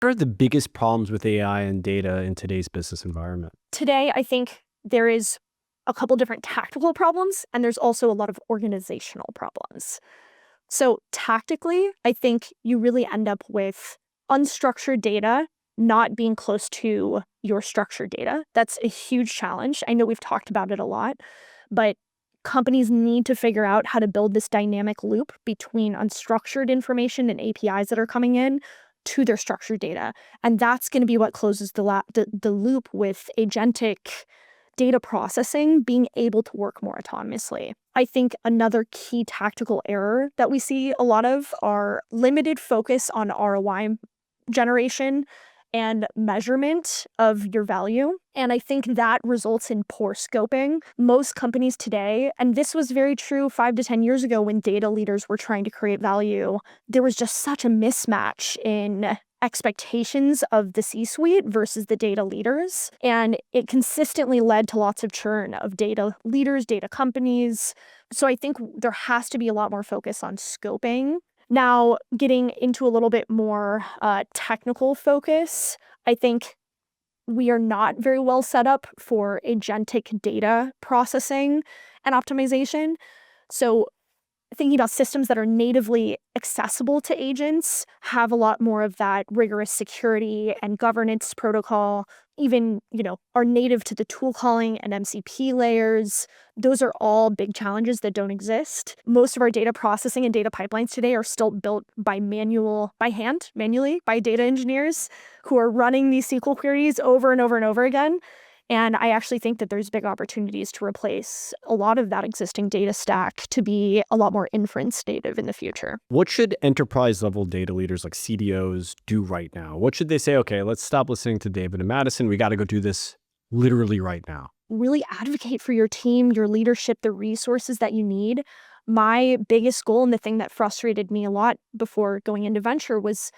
What are the biggest problems with AI and data in today's business environment? Today, I think there is a couple different tactical problems, and there's also a lot of organizational problems. So, tactically, I think you really end up with unstructured data not being close to your structured data. That's a huge challenge. I know we've talked about it a lot, but companies need to figure out how to build this dynamic loop between unstructured information and APIs that are coming in to their structured data. And that's going to be what closes the loop with agentic data processing being able to work more autonomously. I think another key tactical error that we see a lot of are limited focus on ROI generation and measurement of your value. And I think that results in poor scoping. Most companies today, and this was very true 5 to 10 years ago when data leaders were trying to create value, there was just such a mismatch in expectations of the C-suite versus the data leaders. And it consistently led to lots of churn of data leaders, data companies. So I think there has to be a lot more focus on scoping. Now, getting into a little bit more technical focus, I think we are not very well set up for agentic data processing and optimization. So thinking about systems that are natively accessible to agents have a lot more of that rigorous security and governance protocol, even, are native to the tool calling and MCP layers. Those are all big challenges that don't exist. Most of our data processing and data pipelines today are still built by hand, manually, by data engineers who are running these SQL queries over and over and over again. And I actually think that there's big opportunities to replace a lot of that existing data stack to be a lot more inference native in the future. What should enterprise level data leaders like CDOs do right now? What should they say? Okay, let's stop listening to David and Madison. We got to go do this literally right now. Really advocate for your team, your leadership, the resources that you need. My biggest goal and the thing that frustrated me a lot before going into venture was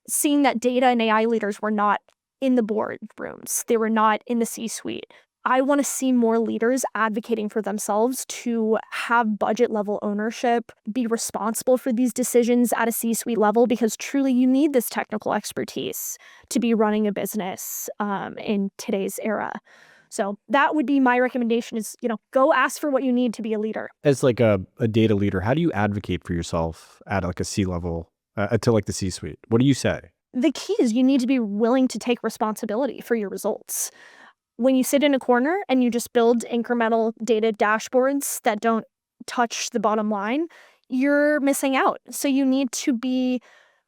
seeing that data and AI leaders were not in the boardrooms. They were not in the C-suite. I want to see more leaders advocating for themselves to have budget level ownership, be responsible for these decisions at a C-suite level, because truly you need this technical expertise to be running a business in today's era. So that would be my recommendation is, go ask for what you need to be a leader. As like a data leader, how do you advocate for yourself at like a C-level, to like the C-suite? What do you say? The key is you need to be willing to take responsibility for your results. When you sit in a corner and you just build incremental data dashboards that don't touch the bottom line, you're missing out. So you need to be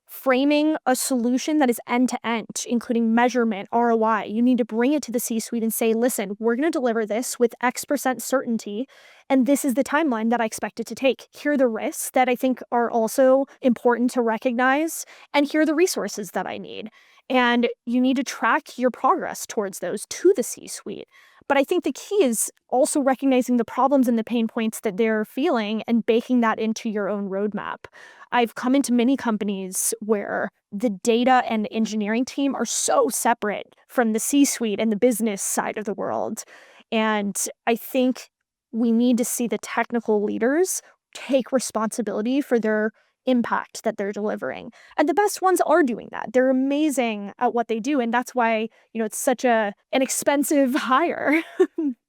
framing a solution that is end-to-end, including measurement, ROI. You need to bring it to the C-suite and say, listen, we're going to deliver this with X% certainty, and this is the timeline that I expect it to take. Here are the risks that I think are also important to recognize, and here are the resources that I need. And you need to track your progress towards those to the C-suite. But I think the key is also recognizing the problems and the pain points that they're feeling and baking that into your own roadmap. I've come into many companies where the data and engineering team are so separate from the C-suite and the business side of the world. And I think we need to see the technical leaders take responsibility for their impact that they're delivering. And the best ones are doing that. They're amazing at what they do. And that's why, it's such an expensive hire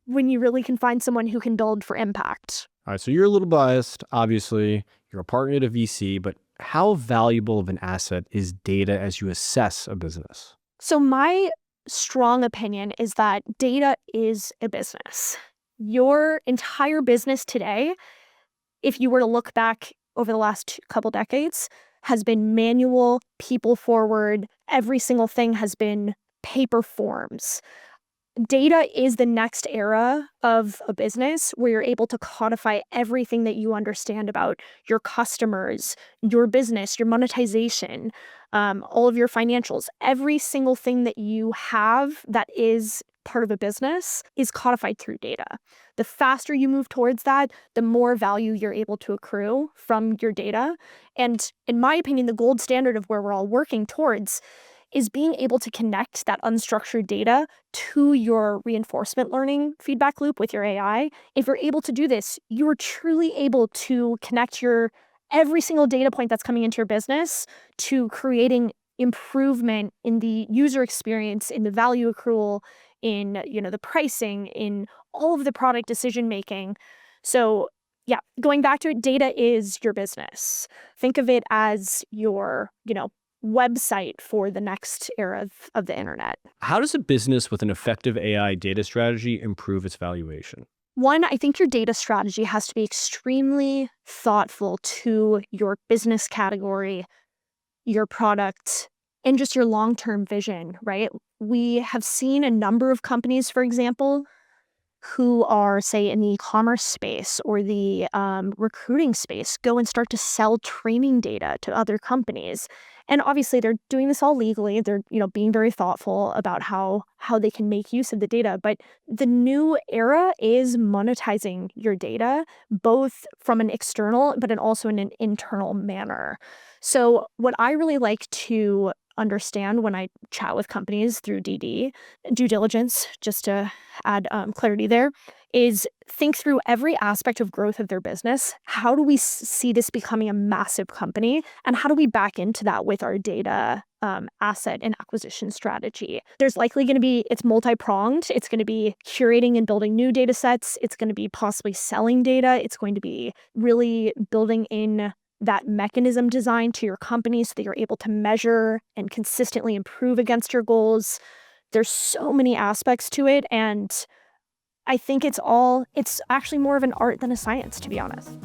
when you really can find someone who can build for impact. All right, so you're a little biased, obviously. You're a partner at a VC, but how valuable of an asset is data as you assess a business? So my strong opinion is that data is a business. Your entire business today, if you were to look back over the last couple decades, has been manual, people forward. Every single thing has been paper forms. Data is the next era of a business where you're able to codify everything that you understand about your customers, your business, your monetization, all of your financials. Every single thing that you have that is part of a business is codified through data. The faster you move towards that, the more value you're able to accrue from your data. And in my opinion, the gold standard of where we're all working towards is being able to connect that unstructured data to your reinforcement learning feedback loop with your AI. If you're able to do this, you are truly able to connect your every single data point that's coming into your business to creating improvement in the user experience, in the value accrual, in the pricing, in all of the product decision making. So yeah, going back to it, data is your business. Think of it as your website for the next era of the internet. How does a business with an effective AI data strategy improve its valuation? One, I think your data strategy has to be extremely thoughtful to your business category, your product, and just your long-term vision, right? We have seen a number of companies, for example, who are, say, in the e-commerce space or the recruiting space, go and start to sell training data to other companies. And obviously, they're doing this all legally. They're, being very thoughtful about how they can make use of the data. But the new era is monetizing your data, both from an external, but also in an internal manner. So what I really like to understand when I chat with companies through DD, due diligence, just to add clarity there, is think through every aspect of growth of their business. How do we see this becoming a massive company? And how do we back into that with our data asset and acquisition strategy? There's likely going to be, it's multi-pronged. It's going to be curating and building new data sets. It's going to be possibly selling data. It's going to be really building in that mechanism design to your company so that you're able to measure and consistently improve against your goals. There's so many aspects to it, and I think it's actually more of an art than a science, to be honest.